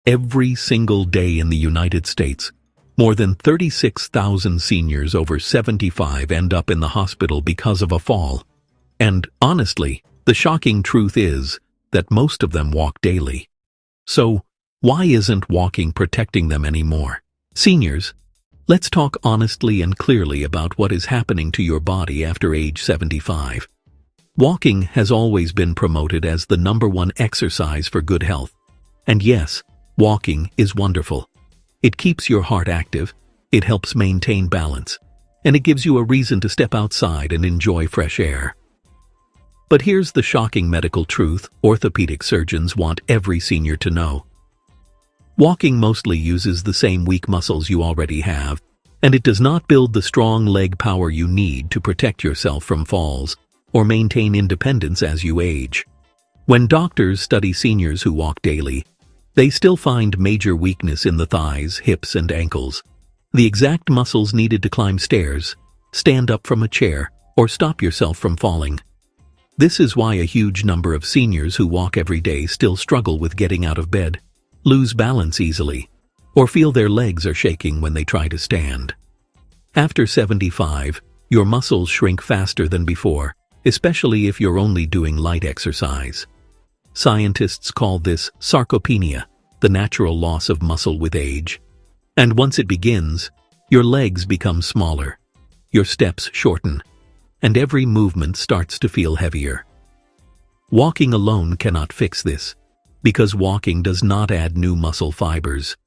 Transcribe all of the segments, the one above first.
every single day in the United States. More than 36,000 seniors over 75 end up in the hospital because of a fall. And honestly, the shocking truth is that most of them walk daily. So, why isn't walking protecting them anymore? Seniors, let's talk honestly and clearly about what is happening to your body after age 75. Walking has always been promoted as the #1 exercise for good health. And yes, walking is wonderful. It keeps your heart active, it helps maintain balance, and it gives you a reason to step outside and enjoy fresh air. But here's the shocking medical truth orthopedic surgeons want every senior to know. Walking mostly uses the same weak muscles you already have, and it does not build the strong leg power you need to protect yourself from falls or maintain independence as you age. When doctors study seniors who walk daily, they still find major weakness in the thighs, hips, and ankles, the exact muscles needed to climb stairs, stand up from a chair, or stop yourself from falling. This is why a huge number of seniors who walk every day still struggle with getting out of bed, lose balance easily, or feel their legs are shaking when they try to stand. After 75, your muscles shrink faster than before, especially if you're only doing light exercise. Scientists call this sarcopenia, the natural loss of muscle with age. And once it begins, your legs become smaller, your steps shorten, and every movement starts to feel heavier. Walking alone cannot fix this, because walking does not add new muscle fibers.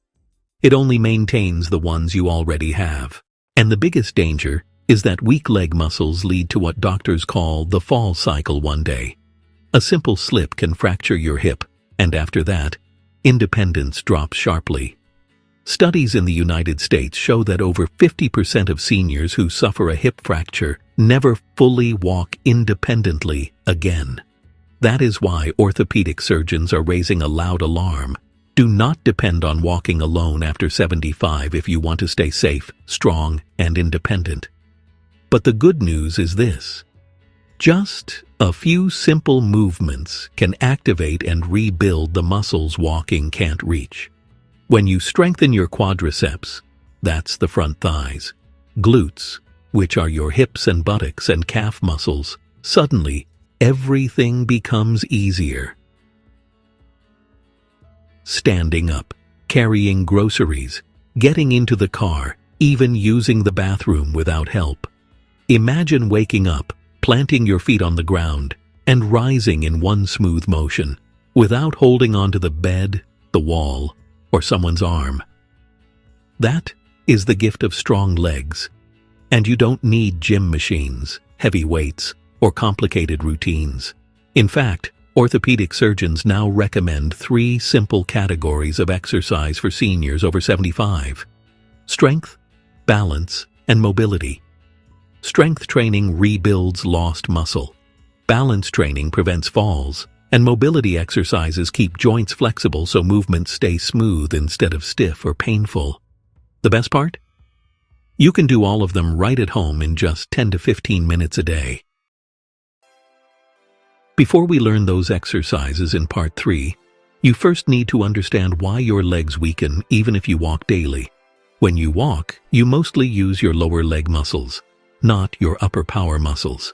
It only maintains the ones you already have. And the biggest danger is that weak leg muscles lead to what doctors call the fall cycle one day. A simple slip can fracture your hip, and after that, independence drops sharply. Studies in the United States show that over 50% of seniors who suffer a hip fracture never fully walk independently again. That is why orthopedic surgeons are raising a loud alarm. Do not depend on walking alone after 75 if you want to stay safe, strong, and independent. But the good news is this. Just a few simple movements can activate and rebuild the muscles walking can't reach. When you strengthen your quadriceps, that's the front thighs, glutes, which are your hips and buttocks and calf muscles, suddenly everything becomes easier. Standing up, carrying groceries, getting into the car, even using the bathroom without help. Imagine waking up, planting your feet on the ground, and rising in one smooth motion, without holding onto the bed, the wall, or someone's arm. That is the gift of strong legs. And you don't need gym machines, heavy weights, or complicated routines. In fact, orthopedic surgeons now recommend 3 simple categories of exercise for seniors over 75: strength, balance, and mobility. Strength training rebuilds lost muscle. Balance training prevents falls, and mobility exercises keep joints flexible so movements stay smooth instead of stiff or painful. The best part? You can do all of them right at home in just 10 to 15 minutes a day. Before we learn those exercises in part 3, you first need to understand why your legs weaken even if you walk daily. When you walk, you mostly use your lower leg muscles, not your upper power muscles.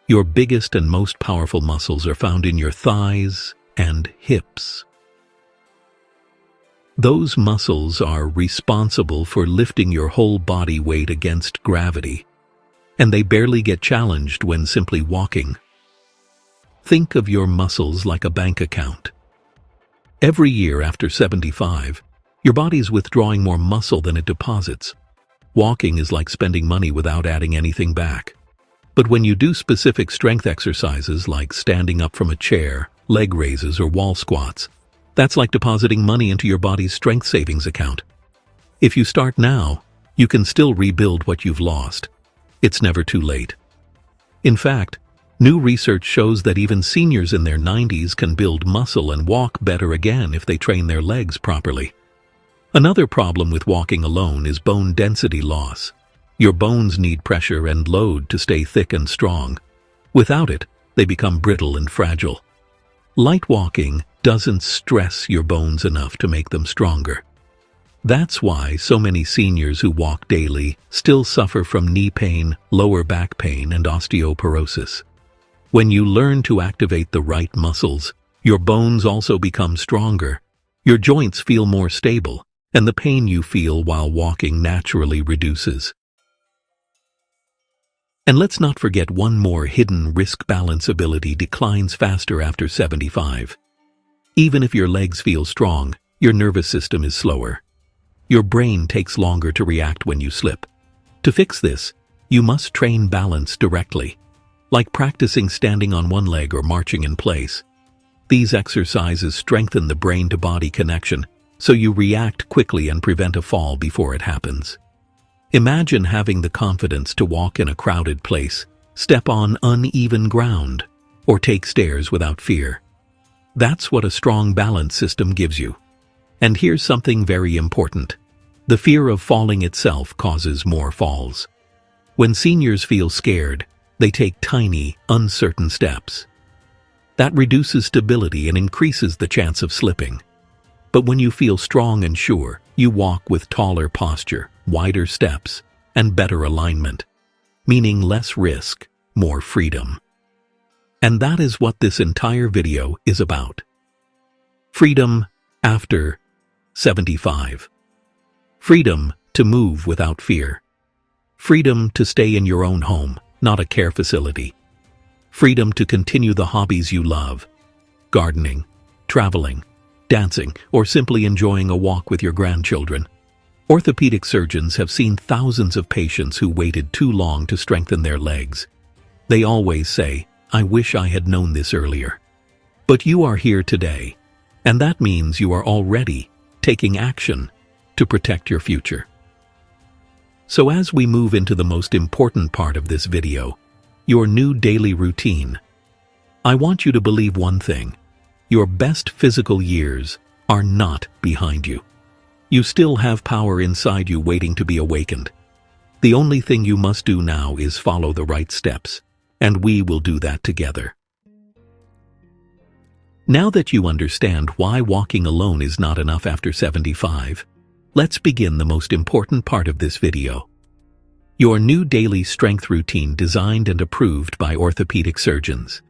Your biggest and most powerful muscles are found in your thighs and hips. Those muscles are responsible for lifting your whole body weight against gravity, and they barely get challenged when simply walking. Think of your muscles like a bank account. Every year after 75, your body's withdrawing more muscle than it deposits. Walking is like spending money without adding anything back. But when you do specific strength exercises like standing up from a chair, leg raises, or wall squats, that's like depositing money into your body's strength savings account. If you start now, you can still rebuild what you've lost. It's never too late. In fact, new research shows that even seniors in their 90s can build muscle and walk better again if they train their legs properly. Another problem with walking alone is bone density loss. Your bones need pressure and load to stay thick and strong. Without it, they become brittle and fragile. Light walking doesn't stress your bones enough to make them stronger. That's why so many seniors who walk daily still suffer from knee pain, lower back pain, and osteoporosis. When you learn to activate the right muscles, your bones also become stronger, your joints feel more stable, and the pain you feel while walking naturally reduces. And let's not forget one more hidden risk: balance ability declines faster after 75. Even if your legs feel strong, your nervous system is slower. Your brain takes longer to react when you slip. To fix this, you must train balance directly, like practicing standing on one leg or marching in place. These exercises strengthen the brain-to-body connection, so you react quickly and prevent a fall before it happens. Imagine having the confidence to walk in a crowded place, step on uneven ground, or take stairs without fear. That's what a strong balance system gives you. And here's something very important. The fear of falling itself causes more falls. When seniors feel scared, they take tiny, uncertain steps. That reduces stability and increases the chance of slipping. But when you feel strong and sure, you walk with taller posture, wider steps, and better alignment, meaning less risk, more freedom. And that is what this entire video is about. Freedom after 75. Freedom to move without fear. Freedom to stay in your own home, not a care facility. Freedom to continue the hobbies you love: gardening, traveling, dancing, or simply enjoying a walk with your grandchildren. Orthopedic surgeons have seen thousands of patients who waited too long to strengthen their legs. They always say, "I wish I had known this earlier." But you are here today, and that means you are already taking action to protect your future. So as we move into the most important part of this video, your new daily routine, I want you to believe one thing: your best physical years are not behind you. You still have power inside you waiting to be awakened. The only thing you must do now is follow the right steps, and we will do that together. Now that you understand why walking alone is not enough after 75, let's begin the most important part of this video. Your new daily strength routine designed and approved by orthopedic surgeons.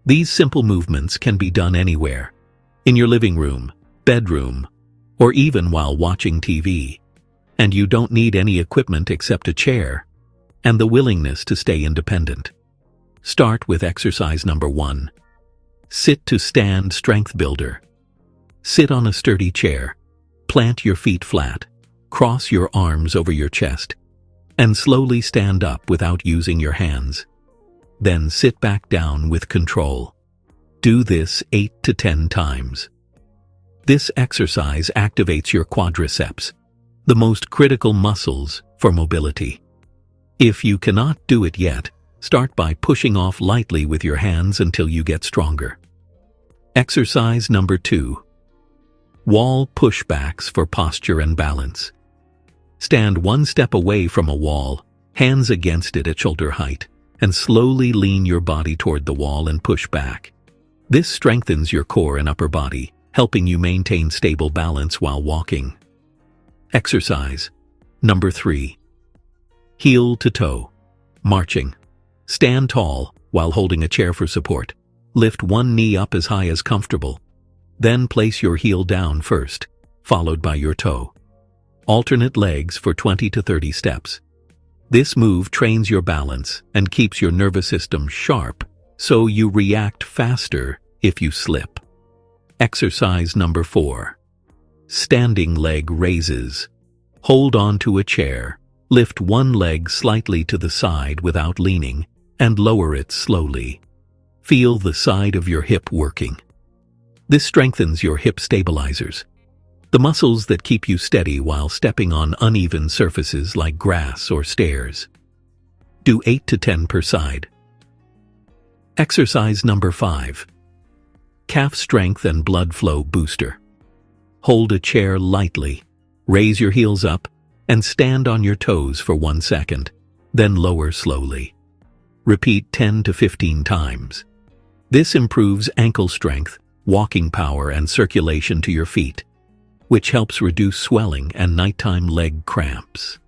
These simple movements can be done anywhere, in your living room, bedroom, or even while watching TV. And you don't need any equipment except a chair and the willingness to stay independent. Start with exercise number 1. Sit to stand strength builder. Sit on a sturdy chair. Plant your feet flat, cross your arms over your chest, and slowly stand up without using your hands. Then sit back down with control. Do this 8 to 10 times. This exercise activates your quadriceps, the most critical muscles for mobility. If you cannot do it yet, start by pushing off lightly with your hands until you get stronger. Exercise number 2. Wall pushbacks for posture and balance. Stand one step away from a wall, hands against it at shoulder height, and slowly lean your body toward the wall and push back. This strengthens your core and upper body, helping you maintain stable balance while walking. Exercise number 3. Heel to toe. Marching. Stand tall while holding a chair for support. Lift one knee up as high as comfortable. Then place your heel down first, followed by your toe. Alternate legs for 20 to 30 steps. This move trains your balance and keeps your nervous system sharp, so you react faster if you slip. Exercise number 4. Standing leg raises. Hold on to a chair, lift one leg slightly to the side without leaning, and lower it slowly. Feel the side of your hip working. This strengthens your hip stabilizers, the muscles that keep you steady while stepping on uneven surfaces like grass or stairs. Do 8 to 10 per side. Exercise number 5. Calf strength and blood flow booster. Hold a chair lightly, raise your heels up, and stand on your toes for 1 second, then lower slowly. Repeat 10 to 15 times. This improves ankle strength walking power and circulation to your feet, which helps reduce swelling and nighttime leg cramps.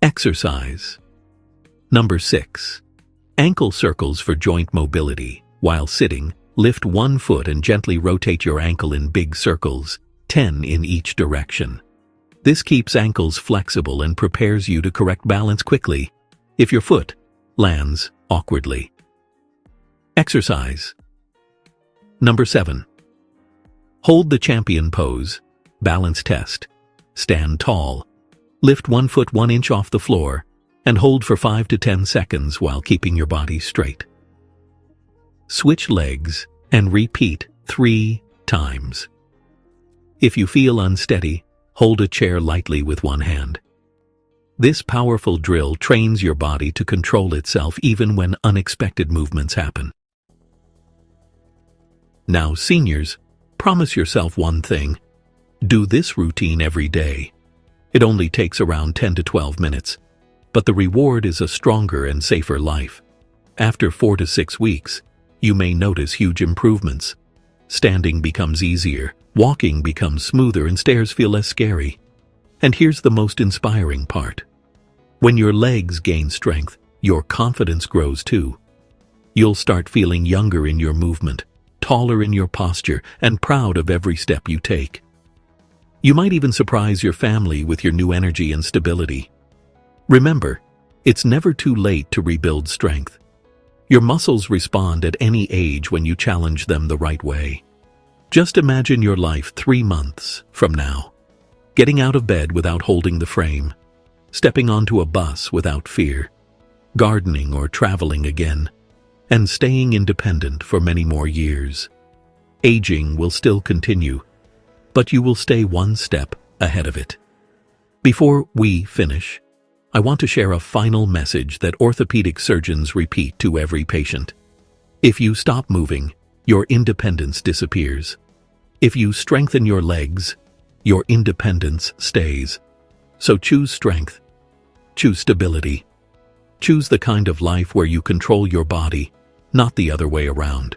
Exercise. Number 6. Ankle circles for joint mobility. While sitting, lift one foot and gently rotate your ankle in big circles, 10 in each direction. This keeps ankles flexible and prepares you to correct balance quickly if your foot lands awkwardly. Exercise. Number 7. Hold the champion pose. Balance test. Stand tall. Lift 1 foot 1 inch off the floor and hold for 5 to 10 seconds while keeping your body straight. Switch legs and repeat 3 times. If you feel unsteady, hold a chair lightly with one hand. This powerful drill trains your body to control itself even when unexpected movements happen. Now, seniors, promise yourself one thing. Do this routine every day. It only takes around 10 to 12 minutes, but the reward is a stronger and safer life. After 4 to 6 weeks, you may notice huge improvements. Standing becomes easier, walking becomes smoother, and stairs feel less scary. And here's the most inspiring part. When your legs gain strength, your confidence grows too. You'll start feeling younger in your movement, taller in your posture, and proud of every step you take. You might even surprise your family with your new energy and stability. Remember, it's never too late to rebuild strength. Your muscles respond at any age when you challenge them the right way. Just imagine your life 3 months from now. Getting out of bed without holding the frame. Stepping onto a bus without fear. Gardening or traveling again. And staying independent for many more years. Aging will still continue, but you will stay one step ahead of it. Before we finish, I want to share a final message that orthopedic surgeons repeat to every patient. If you stop moving, your independence disappears. If you strengthen your legs, your independence stays. So choose strength. Choose stability. Choose the kind of life where you control your body, not the other way around.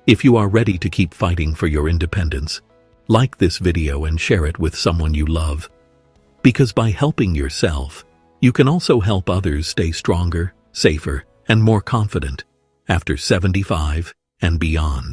If you are ready to keep fighting for your independence, like this video and share it with someone you love. Because by helping yourself, you can also help others stay stronger, safer, and more confident after 75 and beyond.